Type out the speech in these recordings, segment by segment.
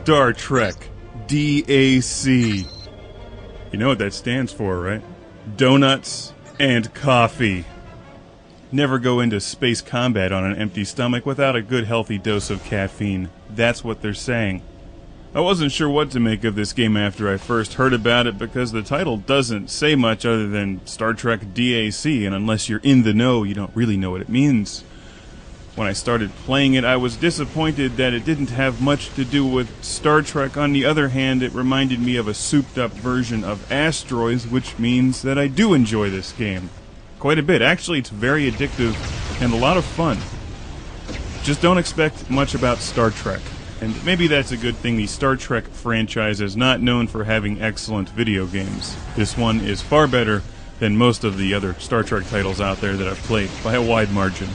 Star Trek, DAC. You know what that stands for, right? Donuts and coffee. Never go into space combat on an empty stomach without a good healthy dose of caffeine. That's what they're saying. I wasn't sure what to make of this game after I first heard about it because the title doesn't say much other than Star Trek DAC, and unless you're in the know, you don't really know what it means. When I started playing it, I was disappointed that it didn't have much to do with Star Trek. On the other hand, it reminded me of a souped-up version of Asteroids, which means that I do enjoy this game. Quite a bit. Actually, it's very addictive and a lot of fun. Just don't expect much about Star Trek. And maybe that's a good thing. The Star Trek franchise is not known for having excellent video games. This one is far better than most of the other Star Trek titles out there that I've played, by a wide margin.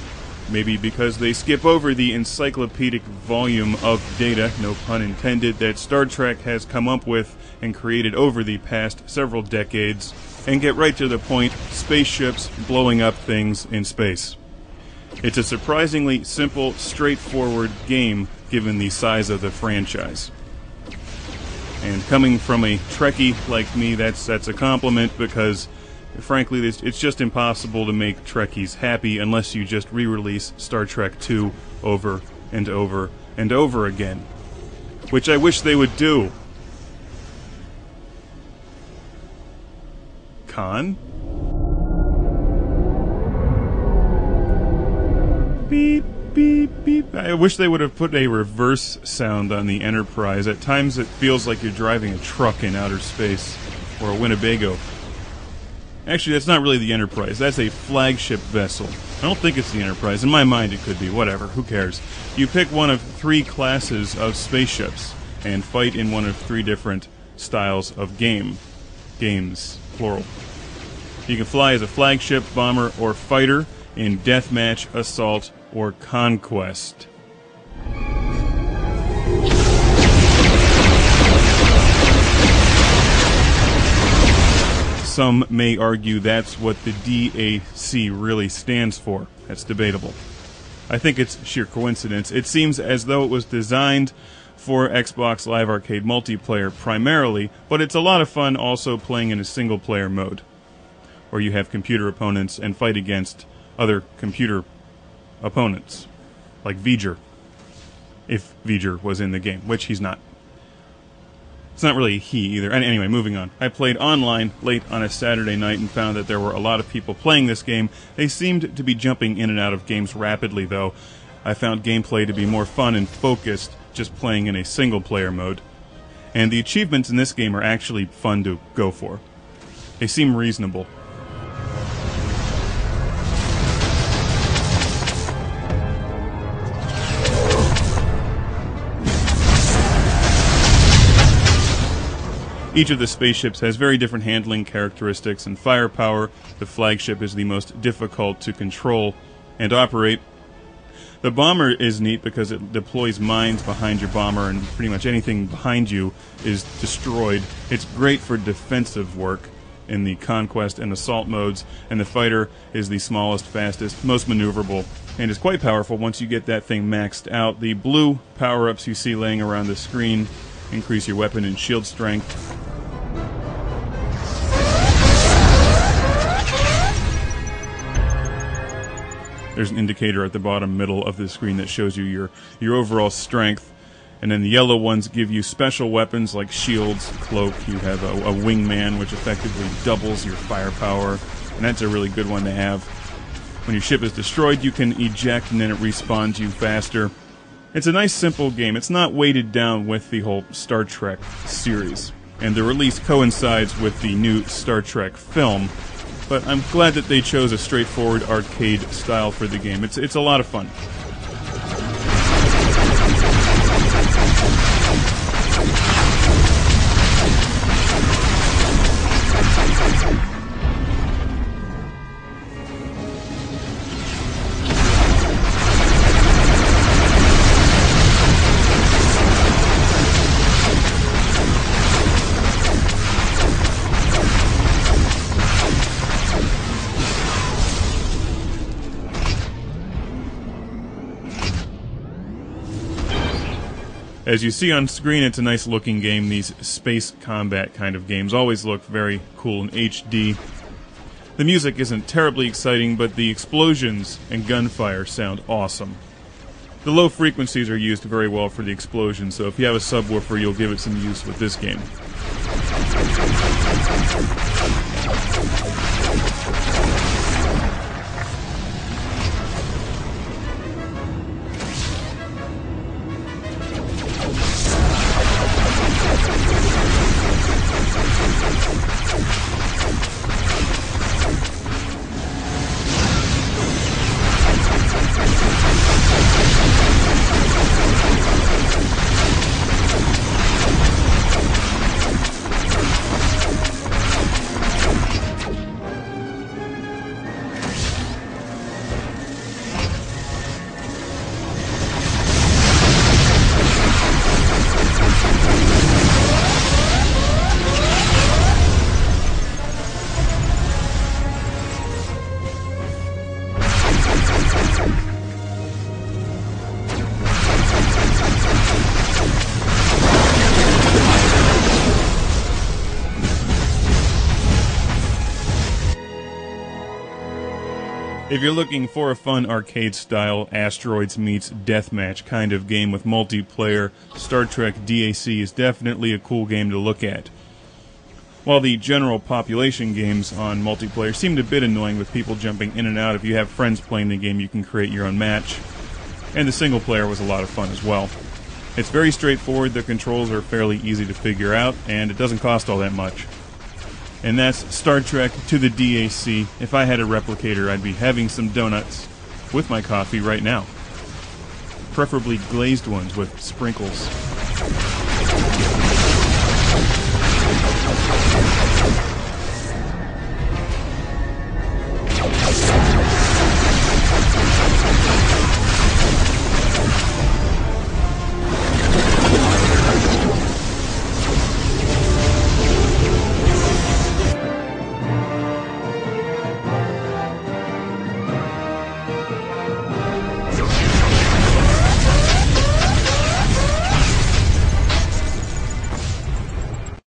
Maybe because they skip over the encyclopedic volume of data, no pun intended, that Star Trek has come up with and created over the past several decades, and get right to the point: spaceships blowing up things in space. It's a surprisingly simple, straightforward game given the size of the franchise. And coming from a Trekkie like me, that's a compliment, because frankly, it's just impossible to make Trekkies happy unless you just re-release Star Trek II over and over and over again. Which I wish they would do. Con? Beep, beep, beep. I wish they would have put a reverse sound on the Enterprise. At times it feels like you're driving a truck in outer space, or a Winnebago. Actually, that's not really the Enterprise. That's a flagship vessel. I don't think it's the Enterprise. In my mind, it could be. Whatever. Who cares? You pick one of 3 classes of spaceships and fight in one of 3 different styles of games, plural. You can fly as a flagship, bomber, or fighter in deathmatch, assault, or conquest. Some may argue that's what the DAC really stands for. That's debatable. I think it's sheer coincidence. It seems as though it was designed for Xbox Live Arcade multiplayer primarily, but it's a lot of fun also playing in a single-player mode, where you have computer opponents and fight against other computer opponents, like V'ger, if V'ger was in the game, which he's not. It's not really he either. Anyway, moving on. I played online late on a Saturday night and found that there were a lot of people playing this game. They seemed to be jumping in and out of games rapidly, though. I found gameplay to be more fun and focused just playing in a single-player mode. And the achievements in this game are actually fun to go for. They seem reasonable. Each of the spaceships has very different handling characteristics and firepower. The flagship is the most difficult to control and operate. The bomber is neat because it deploys mines behind your bomber, and pretty much anything behind you is destroyed. It's great for defensive work in the conquest and assault modes, and the fighter is the smallest, fastest, most maneuverable, and is quite powerful once you get that thing maxed out. The blue power-ups you see laying around the screen increase your weapon and shield strength. There's an indicator at the bottom middle of the screen that shows you your overall strength. And then the yellow ones give you special weapons like shields, cloak. You have a wingman, which effectively doubles your firepower. And that's a really good one to have. When your ship is destroyed, you can eject and then it respawns you faster. It's a nice, simple game. It's not weighted down with the whole Star Trek series. And the release coincides with the new Star Trek film. But I'm glad that they chose a straightforward arcade style for the game. It's a lot of fun. As you see on screen, it's a nice looking game. These space combat kind of games always look very cool in HD. The music isn't terribly exciting, but the explosions and gunfire sound awesome. The low frequencies are used very well for the explosions, so if you have a subwoofer, you'll give it some use with this game. If you're looking for a fun arcade-style Asteroids meets Deathmatch kind of game with multiplayer, Star Trek DAC is definitely a cool game to look at. While the general population games on multiplayer seemed a bit annoying with people jumping in and out, if you have friends playing the game, you can create your own match. And the single player was a lot of fun as well. It's very straightforward, the controls are fairly easy to figure out, and it doesn't cost all that much. And that's Star Trek to the DAC. If I had a replicator, I'd be having some donuts with my coffee right now. Preferably glazed ones with sprinkles.